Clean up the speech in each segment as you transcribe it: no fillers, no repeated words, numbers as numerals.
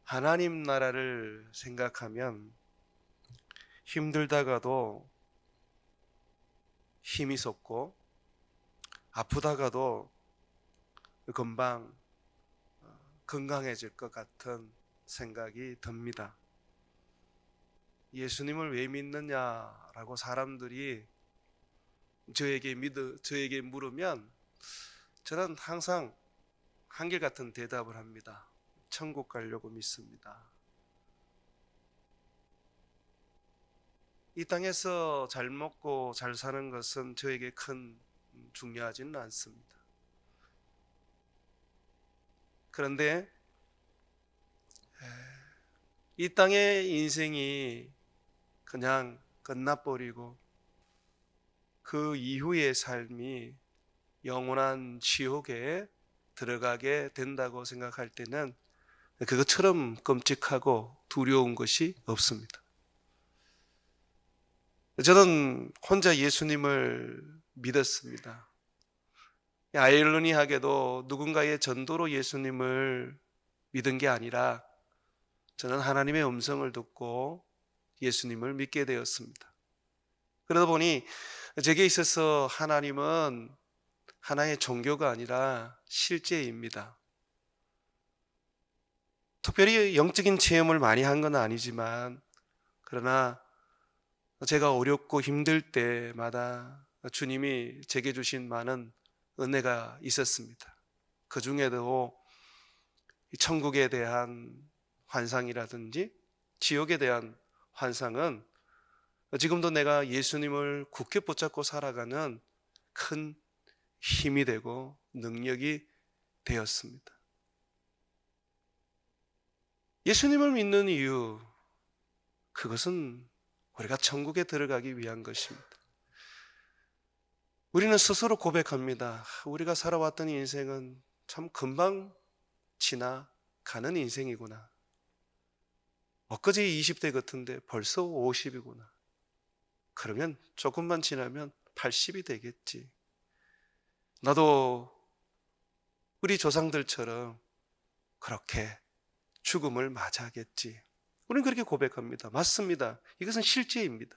하나님 나라를 생각하면 힘들다가도 힘이 솟고 아프다가도 금방 건강해질 것 같은 생각이 듭니다. 예수님을 왜 믿느냐라고 사람들이 저에게 물으면 저는 항상 한결같은 대답을 합니다. 천국 가려고 믿습니다. 이 땅에서 잘 먹고 잘 사는 것은 저에게 큰 중요하지는 않습니다. 그런데 이 땅의 인생이 그냥 끝나버리고 그 이후의 삶이 영원한 지옥에 들어가게 된다고 생각할 때는 그것처럼 끔찍하고 두려운 것이 없습니다. 저는 혼자 예수님을 믿었습니다. 아이러니하게도 누군가의 전도로 예수님을 믿은 게 아니라 저는 하나님의 음성을 듣고 예수님을 믿게 되었습니다. 그러다 보니 제게 있어서 하나님은 하나의 종교가 아니라 실제입니다. 특별히 영적인 체험을 많이 한 건 아니지만 그러나 제가 어렵고 힘들 때마다 주님이 제게 주신 많은 은혜가 있었습니다. 그 중에도 천국에 대한 환상이라든지 지옥에 대한 환상은 지금도 내가 예수님을 굳게 붙잡고 살아가는 큰 힘이 되고 능력이 되었습니다. 예수님을 믿는 이유, 그것은 우리가 천국에 들어가기 위한 것입니다. 우리는 스스로 고백합니다. 우리가 살아왔던 인생은 참 금방 지나가는 인생이구나. 엊그제 20대 같은데 벌써 50이구나. 그러면 조금만 지나면 80이 되겠지. 나도 우리 조상들처럼 그렇게 죽음을 맞이하겠지. 우리는 그렇게 고백합니다. 맞습니다. 이것은 실제입니다.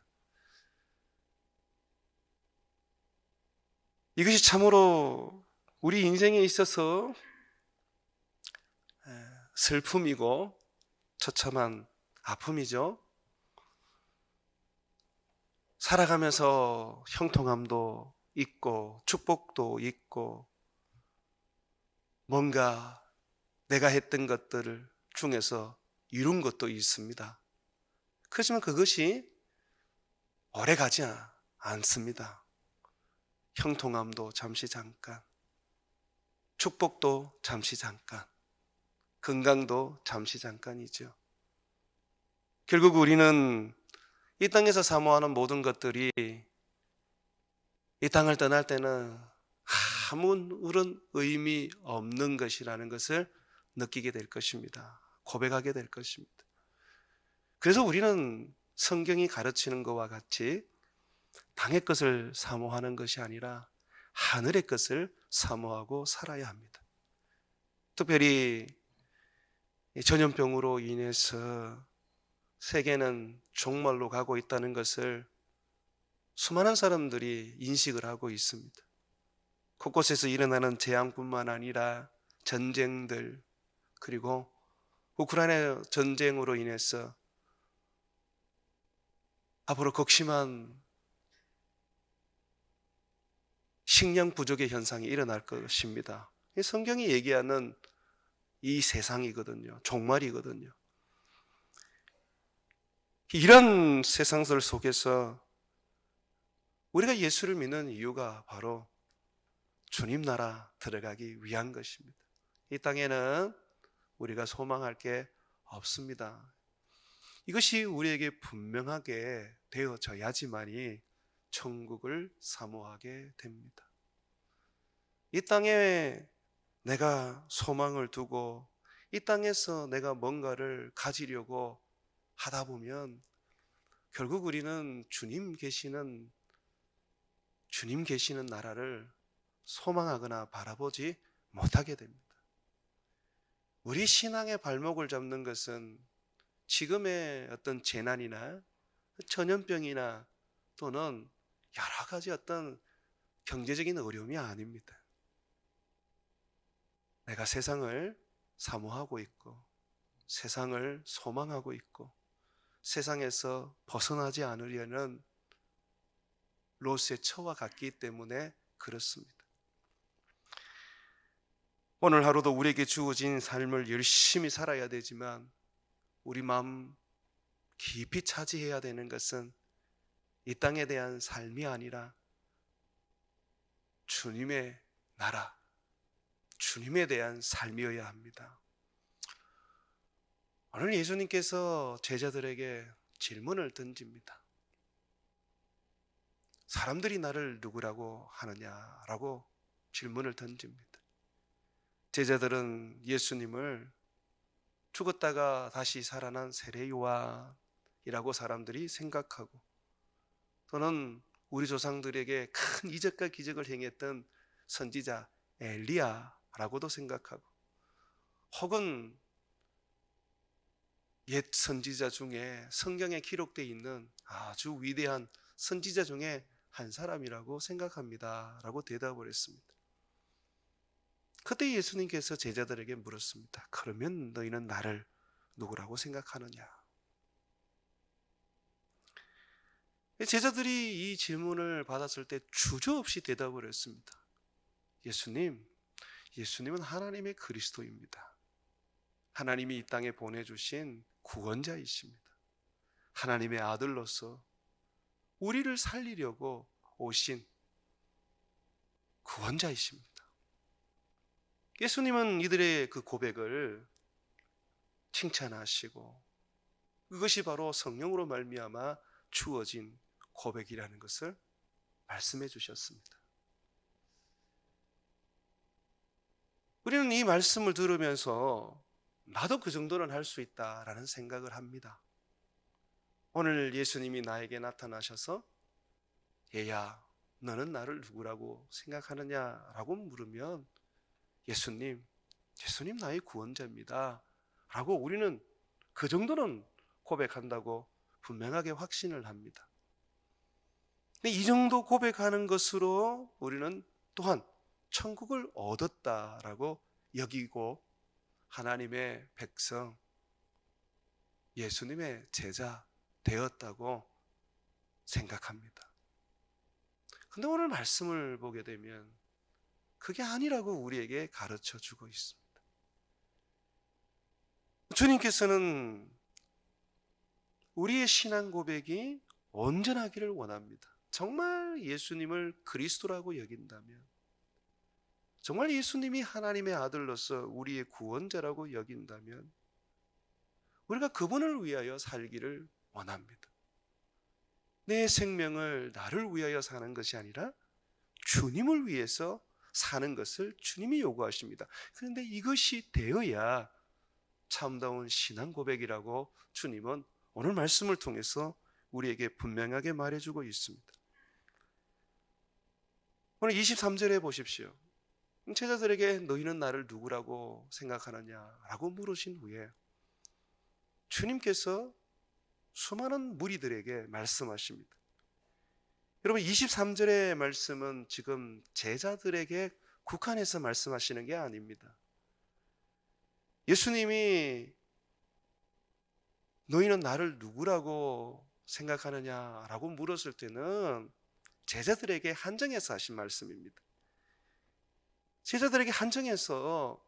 이것이 참으로 우리 인생에 있어서 슬픔이고 처참한 아픔이죠. 살아가면서 형통함도 있고 축복도 있고 뭔가 내가 했던 것들 중에서 이룬 것도 있습니다. 그렇지만 그것이 오래가지 않습니다. 형통함도 잠시 잠깐, 축복도 잠시 잠깐, 건강도 잠시 잠깐이죠. 결국 우리는 이 땅에서 사모하는 모든 것들이 이 땅을 떠날 때는 아무런 의미 없는 것이라는 것을 느끼게 될 것입니다. 고백하게 될 것입니다. 그래서 우리는 성경이 가르치는 것과 같이 땅의 것을 사모하는 것이 아니라 하늘의 것을 사모하고 살아야 합니다. 특별히 전염병으로 인해서 세계는 종말로 가고 있다는 것을 수많은 사람들이 인식을 하고 있습니다. 곳곳에서 일어나는 재앙뿐만 아니라 전쟁들, 그리고 우크라이나 전쟁으로 인해서 앞으로 극심한 식량 부족의 현상이 일어날 것입니다. 성경이 얘기하는 이 세상이거든요. 종말이거든요. 이런 세상들 속에서 우리가 예수를 믿는 이유가 바로 주님 나라 들어가기 위한 것입니다. 이 땅에는 우리가 소망할 게 없습니다. 이것이 우리에게 분명하게 되어져야지만이 천국을 사모하게 됩니다. 이 땅에 내가 소망을 두고 이 땅에서 내가 뭔가를 가지려고 하다 보면 결국 우리는 주님 계시는 나라를 소망하거나 바라보지 못하게 됩니다. 우리 신앙의 발목을 잡는 것은 지금의 어떤 재난이나 전염병이나 또는 여러 가지 어떤 경제적인 어려움이 아닙니다. 내가 세상을 사모하고 있고 세상을 소망하고 있고 세상에서 벗어나지 않으려는 롯의 처와 같기 때문에 그렇습니다. 오늘 하루도 우리에게 주어진 삶을 열심히 살아야 되지만 우리 마음 깊이 차지해야 되는 것은 이 땅에 대한 삶이 아니라 주님의 나라, 주님에 대한 삶이어야 합니다. 오늘 예수님께서 제자들에게 질문을 던집니다. 사람들이 나를 누구라고 하느냐라고 질문을 던집니다. 제자들은 예수님을 죽었다가 다시 살아난 세례 요한이라고 사람들이 생각하고 또는 우리 조상들에게 큰 이적과 기적을 행했던 선지자 엘리야라고도 생각하고 혹은 옛 선지자 중에 성경에 기록되어 있는 아주 위대한 선지자 중에 한 사람이라고 생각합니다 라고 대답을 했습니다. 그때 예수님께서 제자들에게 물었습니다. 그러면 너희는 나를 누구라고 생각하느냐? 제자들이 이 질문을 받았을 때 주저없이 대답을 했습니다. 예수님은 하나님의 그리스도입니다. 하나님이 이 땅에 보내주신 구원자이십니다. 하나님의 아들로서 우리를 살리려고 오신 구원자이십니다. 예수님은 이들의 그 고백을 칭찬하시고 그것이 바로 성령으로 말미암아 주어진 고백이라는 것을 말씀해 주셨습니다. 우리는 이 말씀을 들으면서 나도 그 정도는 할 수 있다라는 생각을 합니다. 오늘 예수님이 나에게 나타나셔서 얘야 너는 나를 누구라고 생각하느냐라고 물으면 예수님 나의 구원자입니다 라고 우리는 그 정도는 고백한다고 분명하게 확신을 합니다. 근데 이 정도 고백하는 것으로 우리는 또한 천국을 얻었다라고 여기고 하나님의 백성, 예수님의 제자 되었다고 생각합니다. 근데 오늘 말씀을 보게 되면 그게 아니라고 우리에게 가르쳐 주고 있습니다. 주님께서는 우리의 신앙 고백이 온전하기를 원합니다. 정말 예수님을 그리스도라고 여긴다면, 정말 예수님이 하나님의 아들로서 우리의 구원자라고 여긴다면 우리가 그분을 위하여 살기를 원합니다. 내 생명을 나를 위하여 사는 것이 아니라 주님을 위해서 사는 것을 주님이 요구하십니다. 그런데 이것이 되어야 참다운 신앙 고백이라고 주님은 오늘 말씀을 통해서 우리에게 분명하게 말해주고 있습니다. 오늘 23절에 보십시오. 제자들에게 너희는 나를 누구라고 생각하느냐라고 물으신 후에 주님께서 수많은 무리들에게 말씀하십니다. 여러분 23절의 말씀은 지금 제자들에게 국한해서 말씀하시는 게 아닙니다. 예수님이 너희는 나를 누구라고 생각하느냐라고 물었을 때는 제자들에게 한정해서 하신 말씀입니다. 제자들에게 한정해서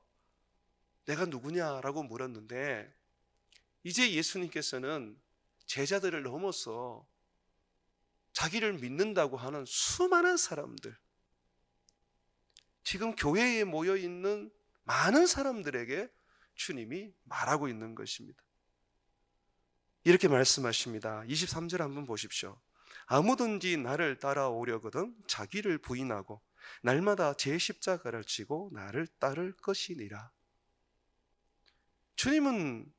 내가 누구냐라고 물었는데 이제 예수님께서는 제자들을 넘어서 자기를 믿는다고 하는 수많은 사람들, 지금 교회에 모여있는 많은 사람들에게 주님이 말하고 있는 것입니다. 이렇게 말씀하십니다. 23절 한번 보십시오. 아무든지 나를 따라오려거든 자기를 부인하고 날마다 제 십자가를 지고 나를 따를 것이니라. 주님은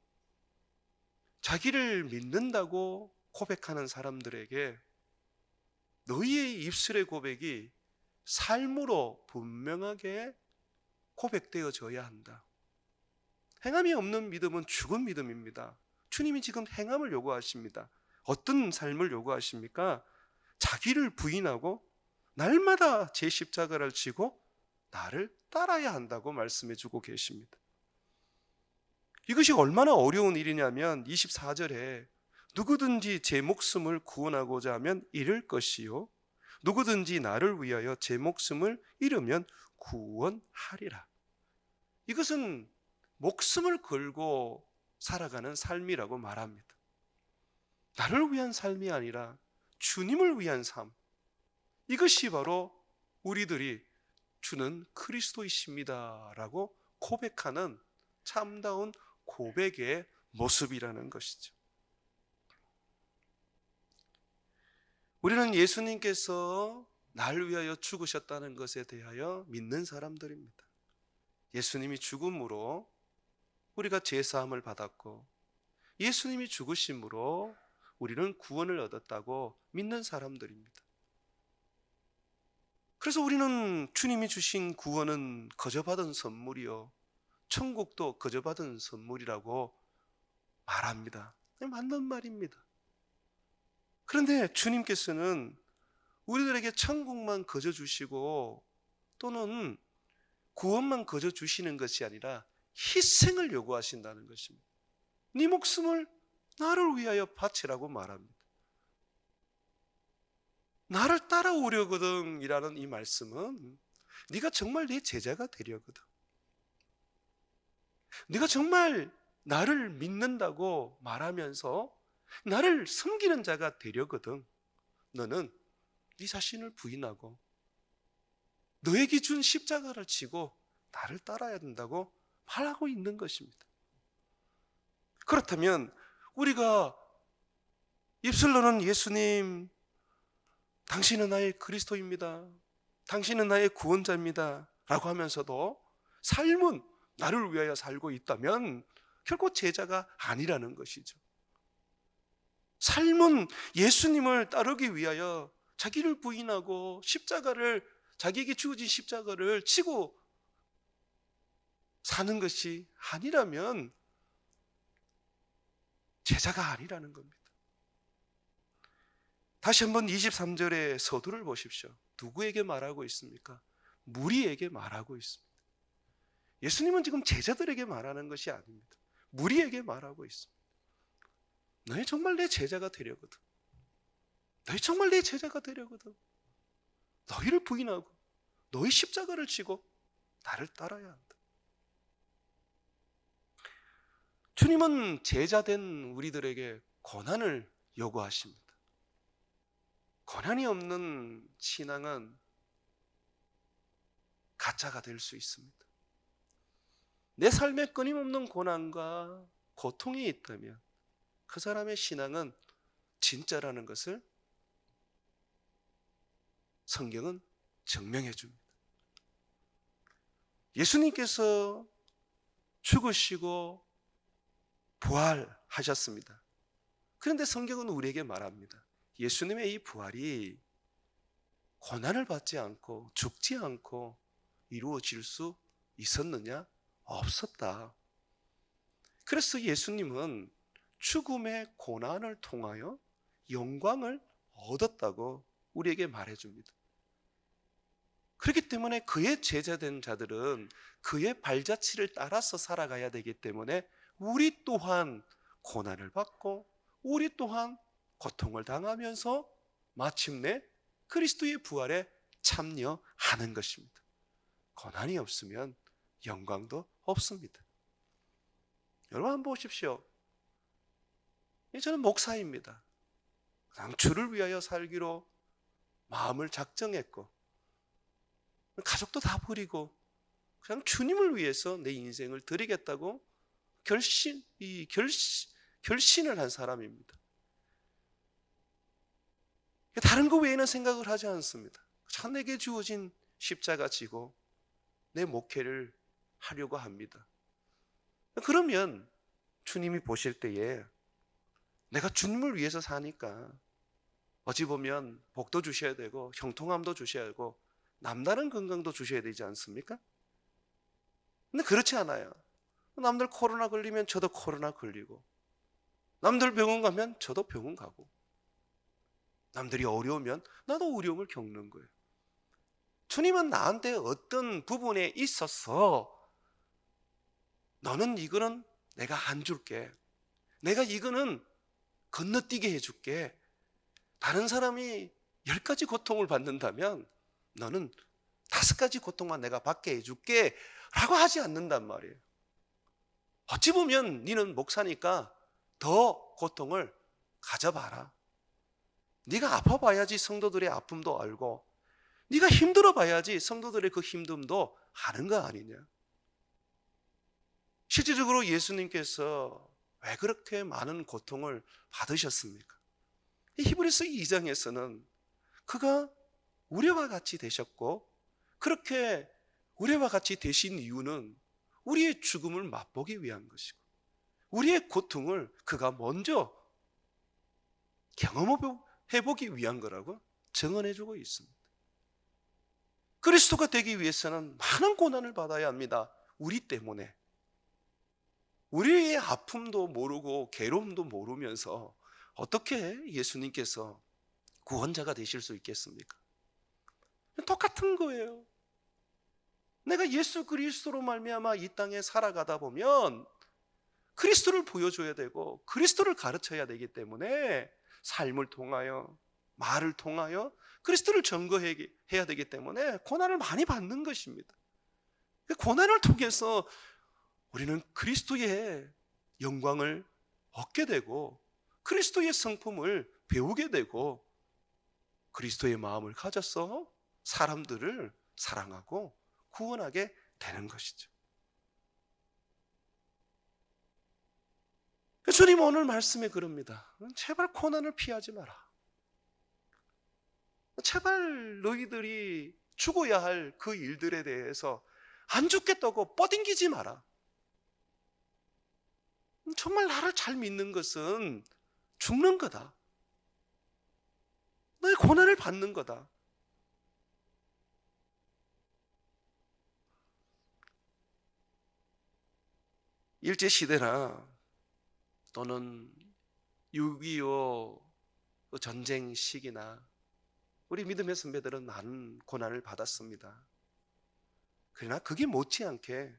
자기를 믿는다고 고백하는 사람들에게 너희의 입술의 고백이 삶으로 분명하게 고백되어져야 한다. 행함이 없는 믿음은 죽은 믿음입니다. 주님이 지금 행함을 요구하십니다. 어떤 삶을 요구하십니까? 자기를 부인하고 날마다 제 십자가를 지고 나를 따라야 한다고 말씀해 주고 계십니다. 이것이 얼마나 어려운 일이냐면 24절에 누구든지 제 목숨을 구원하고자 하면 잃을 것이요 누구든지 나를 위하여 제 목숨을 잃으면 구원하리라. 이것은 목숨을 걸고 살아가는 삶이라고 말합니다. 나를 위한 삶이 아니라 주님을 위한 삶. 이것이 바로 우리들이 주는 그리스도이십니다 라고 고백하는 참다운 고백의 모습이라는 것이죠. 우리는 예수님께서 나를 위하여 죽으셨다는 것에 대하여 믿는 사람들입니다. 예수님이 죽음으로 우리가 죄사함을 받았고 예수님이 죽으심으로 우리는 구원을 얻었다고 믿는 사람들입니다. 그래서 우리는 주님이 주신 구원은 거저받은 선물이요 천국도 거저받은 선물이라고 말합니다. 맞는 말입니다. 그런데 주님께서는 우리들에게 천국만 거저 주시고 또는 구원만 거저 주시는 것이 아니라 희생을 요구하신다는 것입니다. 네 목숨을 나를 위하여 바치라고 말합니다. 나를 따라오려거든 이라는 이 말씀은 네가 정말 내 제자가 되려거든, 네가 정말 나를 믿는다고 말하면서 나를 섬기는 자가 되려거든 너는 네 자신을 부인하고 너에게 준 십자가를 지고 나를 따라야 된다고 말하고 있는 것입니다. 그렇다면 우리가 입술로는 예수님 당신은 나의 그리스도입니다, 당신은 나의 구원자입니다 라고 하면서도 삶은 나를 위하여 살고 있다면 결코 제자가 아니라는 것이죠. 삶은 예수님을 따르기 위하여 자기를 부인하고 십자가를, 자기에게 주어진 십자가를 지고 사는 것이 아니라면 제자가 아니라는 겁니다. 다시 한번 23절의 서두를 보십시오. 누구에게 말하고 있습니까? 무리에게 말하고 있습니다. 예수님은 지금 제자들에게 말하는 것이 아닙니다. 무리에게 말하고 있습니다. 너희 정말 내 제자가 되려거든, 너희 정말 내 제자가 되려거든 너희를 부인하고 너희 십자가를 지고 나를 따라야 한다. 주님은 제자된 우리들에게 고난을 요구하십니다. 고난이 없는 신앙은 가짜가 될 수 있습니다. 내 삶에 끊임없는 고난과 고통이 있다면 그 사람의 신앙은 진짜라는 것을 성경은 증명해 줍니다. 예수님께서 죽으시고 부활하셨습니다. 그런데 성경은 우리에게 말합니다. 예수님의 이 부활이 고난을 받지 않고 죽지 않고 이루어질 수 있었느냐? 없었다. 그래서 예수님은 죽음의 고난을 통하여 영광을 얻었다고 우리에게 말해줍니다. 그렇기 때문에 그의 제자된 자들은 그의 발자취를 따라서 살아가야 되기 때문에 우리 또한 고난을 받고 우리 또한 고통을 당하면서 마침내 그리스도의 부활에 참여하는 것입니다. 고난이 없으면 영광도 없습니다. 여러분 한번 보십시오. 저는 목사입니다. 그냥 주를 위하여 살기로 마음을 작정했고 가족도 다 버리고 그냥 주님을 위해서 내 인생을 드리겠다고 결신을 한 사람입니다. 다른 거 외에는 생각을 하지 않습니다. 참 내게 주어진 십자가 지고 내 목회를 하려고 합니다. 그러면 주님이 보실 때에 내가 주님을 위해서 사니까 어찌 보면 복도 주셔야 되고 형통함도 주셔야 되고 남다른 건강도 주셔야 되지 않습니까? 근데 그렇지 않아요. 남들 코로나 걸리면 저도 코로나 걸리고, 남들 병원 가면 저도 병원 가고, 남들이 어려우면 나도 어려움을 겪는 거예요. 주님은 나한테 어떤 부분에 있어서 너는 이거는 내가 안 줄게, 내가 이거는 건너뛰게 해줄게, 다른 사람이 10가지 고통을 받는다면 너는 5가지 고통만 내가 받게 해줄게 라고 하지 않는단 말이에요. 어찌 보면 너는 목사니까 더 고통을 가져봐라. 네가 아파봐야지 성도들의 아픔도 알고, 네가 힘들어봐야지 성도들의 그 힘듦도 아는 거 아니냐. 실질적으로 예수님께서 왜 그렇게 많은 고통을 받으셨습니까? 히브리서 2장에서는 그가 우리와 같이 되셨고, 그렇게 우리와 같이 되신 이유는 우리의 죽음을 맛보기 위한 것이고, 우리의 고통을 그가 먼저 경험해보기 위한 거라고 증언해주고 있습니다. 그리스도가 되기 위해서는 많은 고난을 받아야 합니다. 우리 때문에. 우리의 아픔도 모르고 괴로움도 모르면서 어떻게 예수님께서 구원자가 되실 수 있겠습니까? 똑같은 거예요. 내가 예수 그리스도로 말미암아 이 땅에 살아가다 보면 그리스도를 보여줘야 되고 그리스도를 가르쳐야 되기 때문에 삶을 통하여, 말을 통하여 그리스도를 증거해야 되기 때문에 고난을 많이 받는 것입니다. 고난을 통해서 우리는 그리스도의 영광을 얻게 되고 그리스도의 성품을 배우게 되고 그리스도의 마음을 가져서 사람들을 사랑하고 구원하게 되는 것이죠. 주님 오늘 말씀에 그럽니다. 제발 고난을 피하지 마라. 제발 너희들이 죽어야 할 그 일들에 대해서 안 죽겠다고 뻗ing기지 마라. 정말 나를 잘 믿는 것은 죽는 거다. 너의 고난을 받는 거다. 일제시대나 또는 6.25 전쟁 시기나 우리 믿음의 선배들은 많은 고난을 받았습니다. 그러나 그게 못지않게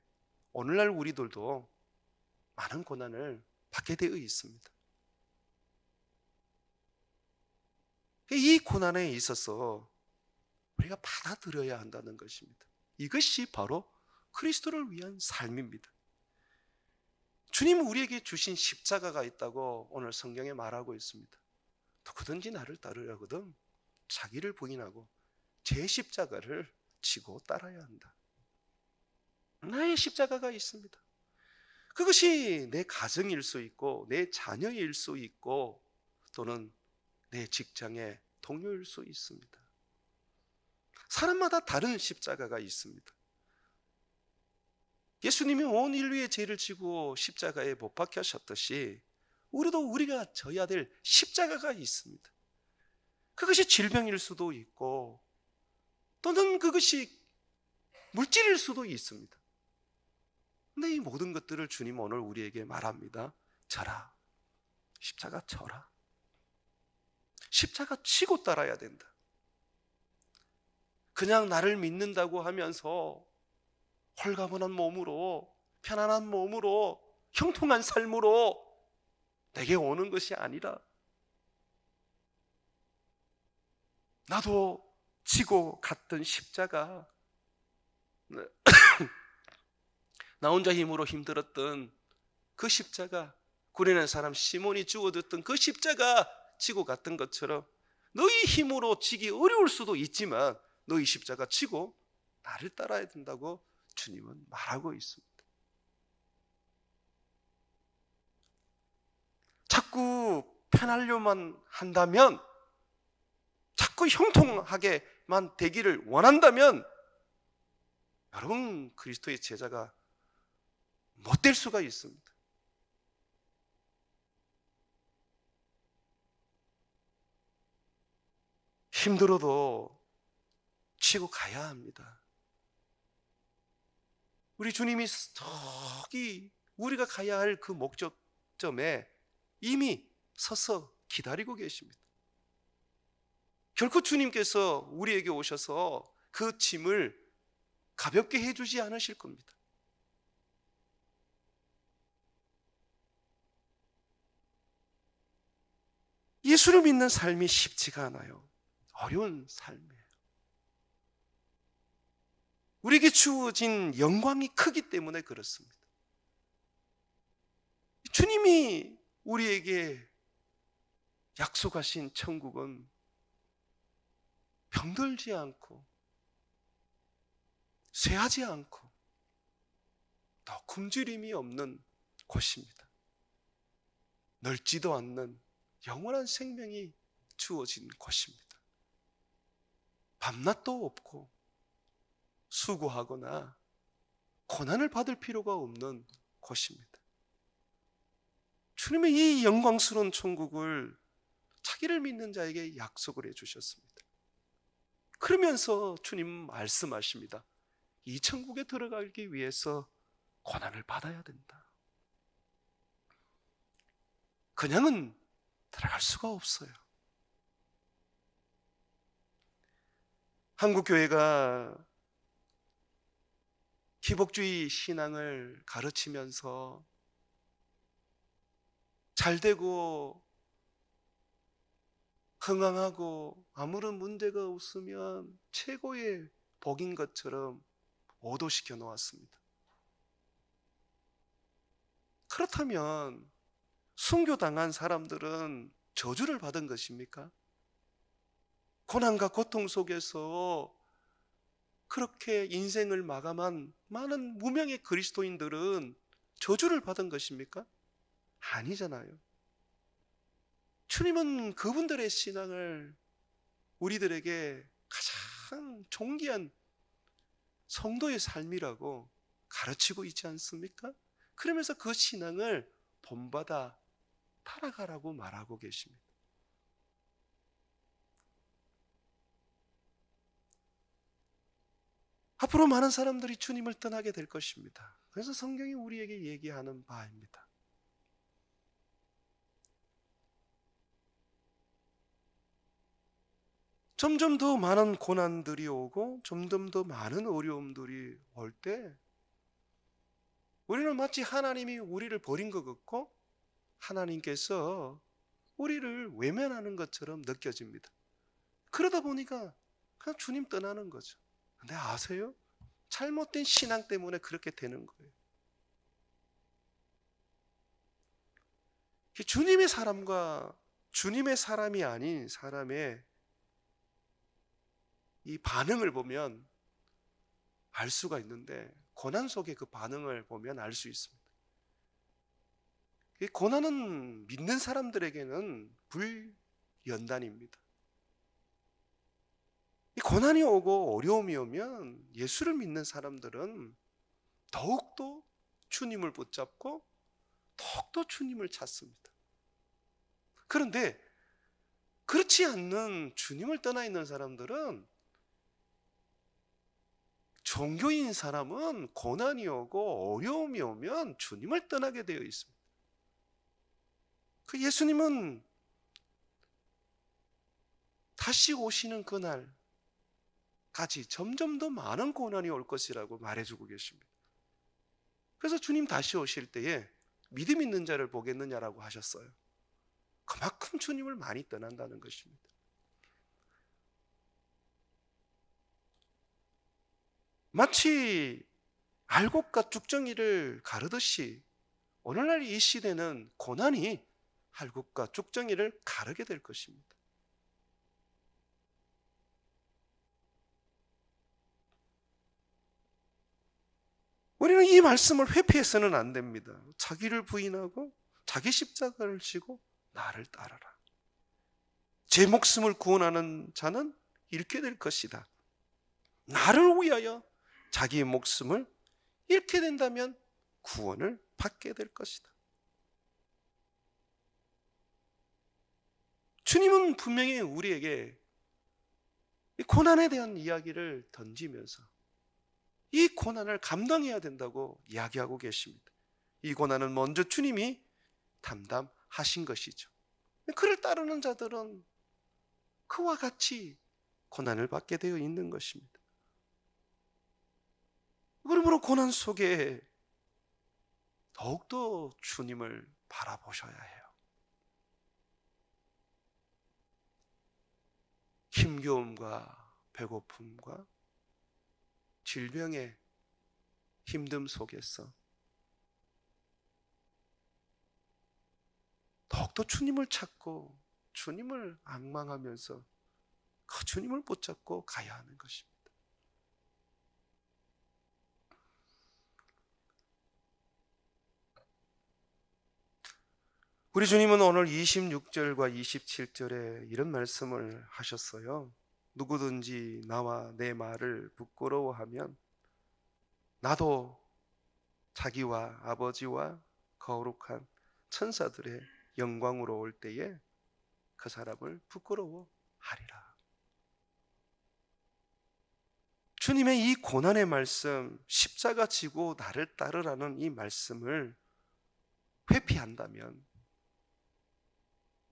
오늘날 우리들도 많은 고난을 받게 되어 있습니다. 이 고난에 있어서 우리가 받아들여야 한다는 것입니다. 이것이 바로 그리스도를 위한 삶입니다. 주님은 우리에게 주신 십자가가 있다고 오늘 성경에 말하고 있습니다. 누구든지 나를 따르려거든 자기를 부인하고 제 십자가를 지고 따라야 한다. 나의 십자가가 있습니다. 그것이 내 가정일 수 있고 내 자녀일 수 있고 또는 내 직장의 동료일 수 있습니다. 사람마다 다른 십자가가 있습니다. 예수님이 온 인류의 죄를 지고 십자가에 못 박혀 하셨듯이 우리도 우리가 져야 될 십자가가 있습니다. 그것이 질병일 수도 있고 또는 그것이 물질일 수도 있습니다. 근데 이 모든 것들을 주님 오늘 우리에게 말합니다. 져라. 십자가 져라. 십자가 치고 따라야 된다. 그냥 나를 믿는다고 하면서 홀가분한 몸으로, 편안한 몸으로, 형통한 삶으로 내게 오는 것이 아니라 나도 지고 갔던 십자가, 나 혼자 힘으로 힘들었던 그 십자가, 구레네 사람 시몬이 죽어졌던 그 십자가 지고 갔던 것처럼 너희 힘으로 지기 어려울 수도 있지만 너희 십자가 지고 나를 따라야 된다고 주님은 말하고 있습니다. 자꾸 편하려만 한다면, 자꾸 형통하게만 되기를 원한다면 여러분 그리스도의 제자가 못 될 수가 있습니다. 힘들어도 치고 가야 합니다. 우리 주님이 저기 우리가 가야 할 그 목적점에 이미 서서 기다리고 계십니다. 결코 주님께서 우리에게 오셔서 그 짐을 가볍게 해주지 않으실 겁니다. 예수를 믿는 삶이 쉽지가 않아요. 어려운 삶이에요. 우리에게 주어진 영광이 크기 때문에 그렇습니다. 주님이 우리에게 약속하신 천국은 병들지 않고 쇠하지 않고 더 굶주림이 없는 곳입니다. 늙지도 않는 영원한 생명이 주어진 곳입니다. 밤낮도 없고 수고하거나 고난을 받을 필요가 없는 곳입니다. 주님의 이 영광스러운 천국을 자기를 믿는 자에게 약속을 해주셨습니다. 그러면서 주님 말씀하십니다. 이 천국에 들어가기 위해서 고난을 받아야 된다. 그냥은 들어갈 수가 없어요. 한국교회가 기복주의 신앙을 가르치면서 잘되고 흥황하고 아무런 문제가 없으면 최고의 복인 것처럼 오도시켜 놓았습니다. 그렇다면 순교당한 사람들은 저주를 받은 것입니까? 고난과 고통 속에서 그렇게 인생을 마감한 많은 무명의 그리스도인들은 저주를 받은 것입니까? 아니잖아요. 주님은 그분들의 신앙을 우리들에게 가장 존귀한 성도의 삶이라고 가르치고 있지 않습니까? 그러면서 그 신앙을 본받아 따라가라고 말하고 계십니다. 앞으로 많은 사람들이 주님을 떠나게 될 것입니다. 그래서 성경이 우리에게 얘기하는 바입니다. 점점 더 많은 고난들이 오고 점점 더 많은 어려움들이 올 때 우리는 마치 하나님이 우리를 버린 것 같고 하나님께서 우리를 외면하는 것처럼 느껴집니다. 그러다 보니까 그냥 주님 떠나는 거죠. 근데 아세요? 잘못된 신앙 때문에 그렇게 되는 거예요. 주님의 사람과 주님의 사람이 아닌 사람의 이 반응을 보면 알 수가 있는데, 고난 속에 그 반응을 보면 알 수 있습니다. 이 고난은 믿는 사람들에게는 불연단입니다. 이 고난이 오고 어려움이 오면 예수를 믿는 사람들은 더욱더 주님을 붙잡고 더욱더 주님을 찾습니다. 그런데 그렇지 않는 주님을 떠나 있는 사람들은, 종교인 사람은 고난이 오고 어려움이 오면 주님을 떠나게 되어 있습니다. 그 예수님은 다시 오시는 그날까지 점점 더 많은 고난이 올 것이라고 말해주고 계십니다. 그래서 주님 다시 오실 때에 믿음 있는 자를 보겠느냐라고 하셨어요. 그만큼 주님을 많이 떠난다는 것입니다. 마치 알곡과 쭉정이를 가르듯이 오늘날 이 시대는 고난이 알곡과 쭉정이를 가르게 될 것입니다. 우리는 이 말씀을 회피해서는 안 됩니다. 자기를 부인하고 자기 십자가를 지고 나를 따르라. 제 목숨을 구원하는 자는 잃게 될 것이다. 나를 위하여 자기의 목숨을 잃게 된다면 구원을 받게 될 것이다. 주님은 분명히 우리에게 이 고난에 대한 이야기를 던지면서 이 고난을 감당해야 된다고 이야기하고 계십니다. 이 고난은 먼저 주님이 담당하신 것이죠. 그를 따르는 자들은 그와 같이 고난을 받게 되어 있는 것입니다. 그러므로 고난 속에 더욱더 주님을 바라보셔야 해요. 힘겨움과 배고픔과 질병의 힘듦 속에서 더욱더 주님을 찾고 주님을 앙망하면서 그 주님을 붙잡고 가야 하는 것입니다. 우리 주님은 오늘 26절과 27절에 이런 말씀을 하셨어요. 누구든지 나와 내 말을 부끄러워하면 나도 자기와 아버지와 거룩한 천사들의 영광으로 올 때에 그 사람을 부끄러워하리라. 주님의 이 고난의 말씀, 십자가 지고 나를 따르라는 이 말씀을 회피한다면,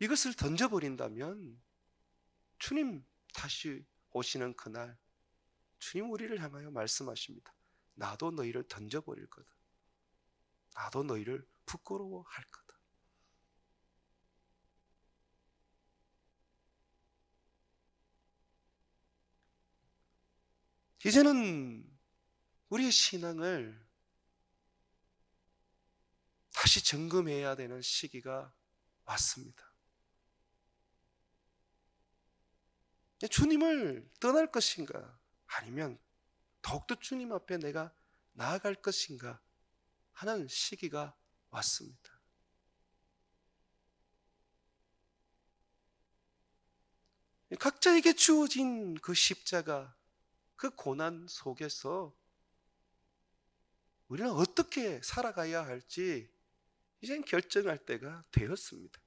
이것을 던져버린다면 주님 다시 오시는 그날 주님 우리를 향하여 말씀하십니다. 나도 너희를 던져버릴 거다. 나도 너희를 부끄러워할 거다. 이제는 우리의 신앙을 다시 점검해야 되는 시기가 왔습니다. 주님을 떠날 것인가, 아니면 더욱더 주님 앞에 내가 나아갈 것인가 하는 시기가 왔습니다. 각자에게 주어진 그 십자가, 그 고난 속에서 우리는 어떻게 살아가야 할지 이젠 결정할 때가 되었습니다.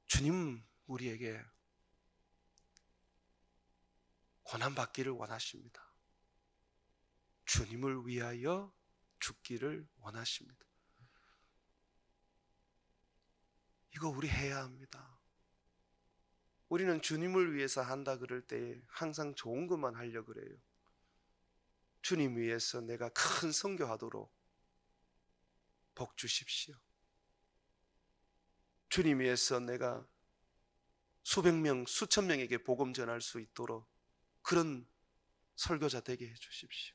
주님 우리에게 고난받기를 원하십니다. 주님을 위하여 죽기를 원하십니다. 이거 우리 해야 합니다. 우리는 주님을 위해서 한다 그럴 때 항상 좋은 것만 하려고 그래요. 주님 위해서 내가 큰 선교하도록 복 주십시오. 주님 위해서 내가 수백 명, 수천 명에게 복음 전할 수 있도록 그런 설교자 되게 해 주십시오.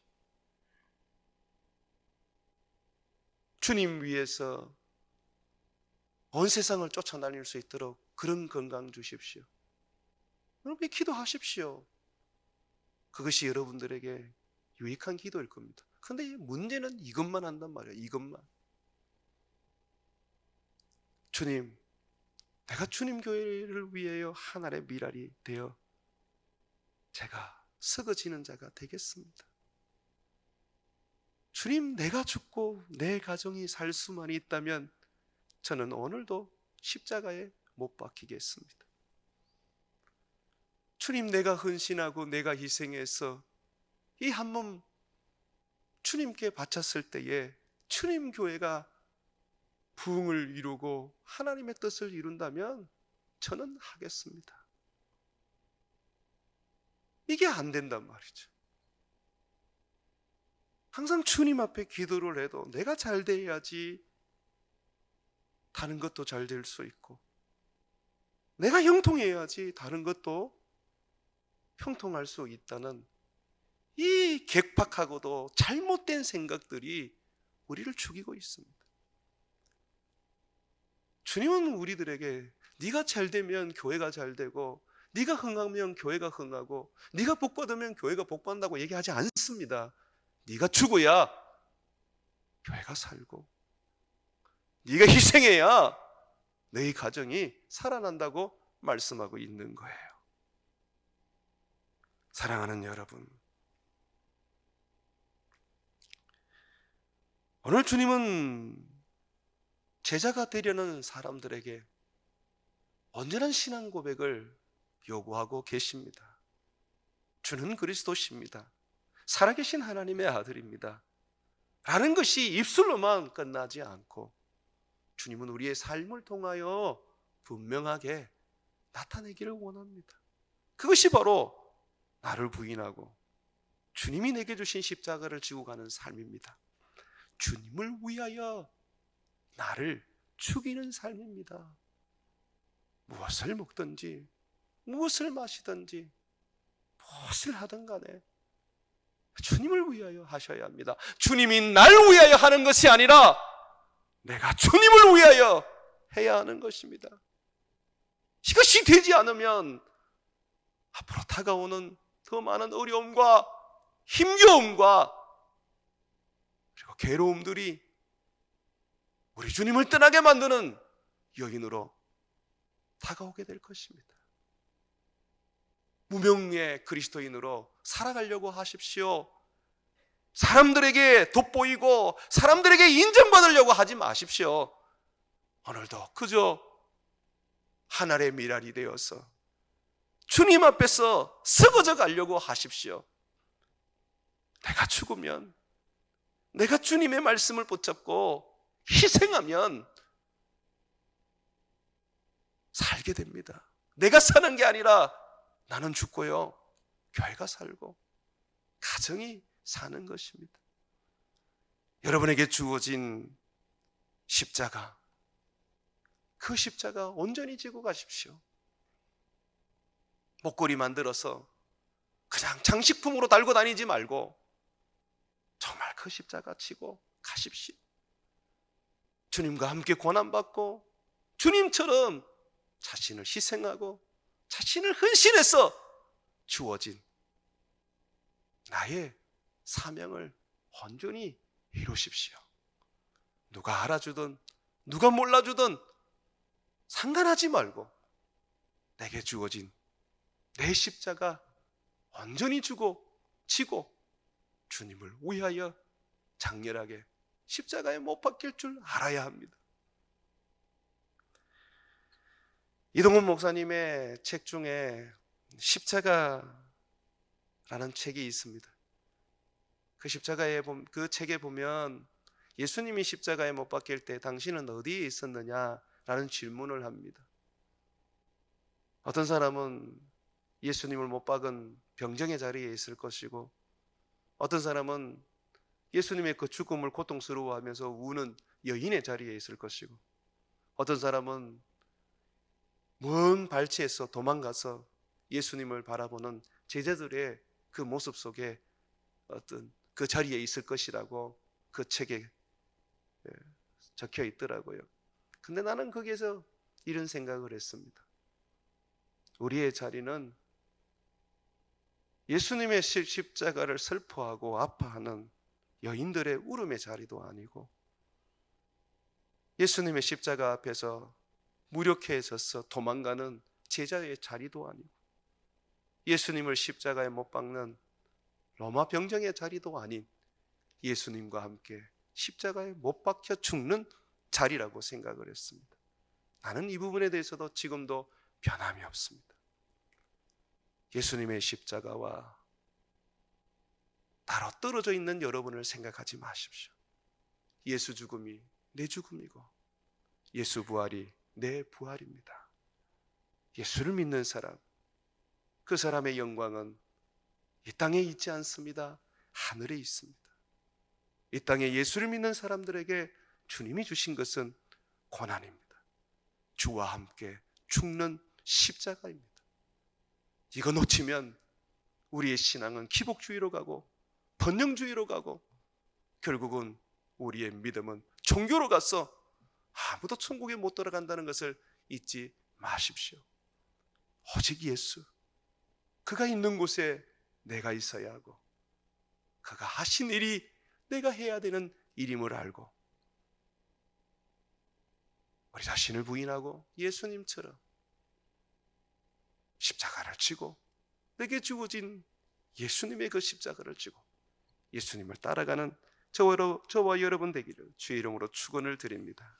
주님 위해서 온 세상을 쫓아다닐 수 있도록 그런 건강 주십시오. 여러분 기도하십시오. 그것이 여러분들에게 유익한 기도일 겁니다. 그런데 문제는 이것만 한단 말이에요. 이것만. 주님, 내가 주님 교회를 위하여 하늘의 미랄이 되어 제가 썩어지는 자가 되겠습니다. 주님, 내가 죽고 내 가정이 살 수만 있다면 저는 오늘도 십자가에 못 박히겠습니다. 주님, 내가 헌신하고 내가 희생해서 이 한 몸 주님께 바쳤을 때에 주님 교회가 부흥을 이루고 하나님의 뜻을 이룬다면 저는 하겠습니다. 이게 안 된단 말이죠. 항상 주님 앞에 기도를 해도 내가 잘 돼야지 다른 것도 잘 될 수 있고, 내가 형통해야지 다른 것도 형통할 수 있다는 이 객박하고도 잘못된 생각들이 우리를 죽이고 있습니다. 주님은 우리들에게 네가 잘 되면 교회가 잘 되고, 네가 흥하면 교회가 흥하고, 네가 복 받으면 교회가 복 받는다고 얘기하지 않습니다. 네가 죽어야 교회가 살고, 네가 희생해야 너희 가정이 살아난다고 말씀하고 있는 거예요. 사랑하는 여러분, 오늘 주님은 제자가 되려는 사람들에게 온전한 신앙 고백을 요구하고 계십니다. 주는 그리스도십니다. 살아계신 하나님의 아들입니다. 라는 것이 입술로만 끝나지 않고 주님은 우리의 삶을 통하여 분명하게 나타내기를 원합니다. 그것이 바로 나를 부인하고 주님이 내게 주신 십자가를 지고 가는 삶입니다. 주님을 위하여 나를 죽이는 삶입니다. 무엇을 먹든지 무엇을 마시든지 무엇을 하든 간에 주님을 위하여 하셔야 합니다. 주님이 날 위하여 하는 것이 아니라 내가 주님을 위하여 해야 하는 것입니다. 이것이 되지 않으면 앞으로 다가오는 더 많은 어려움과 힘겨움과 그리고 괴로움들이 우리 주님을 떠나게 만드는 여인으로 다가오게 될 것입니다. 무명의 그리스도인으로 살아가려고 하십시오. 사람들에게 돋보이고 사람들에게 인정받으려고 하지 마십시오. 오늘도 그저 하늘의 미랄이 되어서 주님 앞에서 썩어져 가려고 하십시오. 내가 죽으면, 내가 주님의 말씀을 붙잡고 희생하면 살게 됩니다. 내가 사는 게 아니라 나는 죽고요, 교회가 살고 가정이 사는 것입니다. 여러분에게 주어진 십자가, 그 십자가 온전히 지고 가십시오. 목걸이 만들어서 그냥 장식품으로 달고 다니지 말고 정말 그 십자가 지고 가십시오. 주님과 함께 고난받고 주님처럼 자신을 희생하고 자신을 헌신해서 주어진 나의 사명을 온전히 이루십시오. 누가 알아주든 누가 몰라주든 상관하지 말고 내게 주어진 내 십자가 온전히 지고 주님을 위하여 장렬하게 십자가에 못 박힐 줄 알아야 합니다. 이동훈 목사님의 책 중에 십자가라는 책이 있습니다. 그 책에 보면 예수님이 십자가에 못 박힐 때 당신은 어디에 있었느냐라는 질문을 합니다. 어떤 사람은 예수님을 못 박은 병정의 자리에 있을 것이고, 어떤 사람은 예수님의 그 죽음을 고통스러워하면서 우는 여인의 자리에 있을 것이고, 어떤 사람은 먼 발치에서 도망가서 예수님을 바라보는 제자들의 그 모습 속에 어떤 그 자리에 있을 것이라고 그 책에 적혀 있더라고요. 근데 나는 거기에서 이런 생각을 했습니다. 우리의 자리는 예수님의 십자가를 슬퍼하고 아파하는 여인들의 울음의 자리도 아니고, 예수님의 십자가 앞에서 무력해져서 도망가는 제자의 자리도 아니고, 예수님을 십자가에 못 박는 로마 병정의 자리도 아닌 예수님과 함께 십자가에 못 박혀 죽는 자리라고 생각을 했습니다. 나는 이 부분에 대해서도 지금도 변함이 없습니다. 예수님의 십자가와 따로 떨어져 있는 여러분을 생각하지 마십시오. 예수 죽음이 내 죽음이고 예수 부활이 내 부활입니다. 예수를 믿는 사람, 그 사람의 영광은 이 땅에 있지 않습니다. 하늘에 있습니다. 이 땅에 예수를 믿는 사람들에게 주님이 주신 것은 고난입니다. 주와 함께 죽는 십자가입니다. 이거 놓치면 우리의 신앙은 기복주의로 가고 번영주의로 가고 결국은 우리의 믿음은 종교로 가서 아무도 천국에 못 들어간다는 것을 잊지 마십시오. 오직 예수, 그가 있는 곳에 내가 있어야 하고 그가 하신 일이 내가 해야 되는 일임을 알고 우리 자신을 부인하고 예수님처럼 십자가를 지고 내게 주어진 예수님의 그 십자가를 지고 예수님을 따라가는 저와 여러분 되기를 주의 이름으로 축원을 드립니다.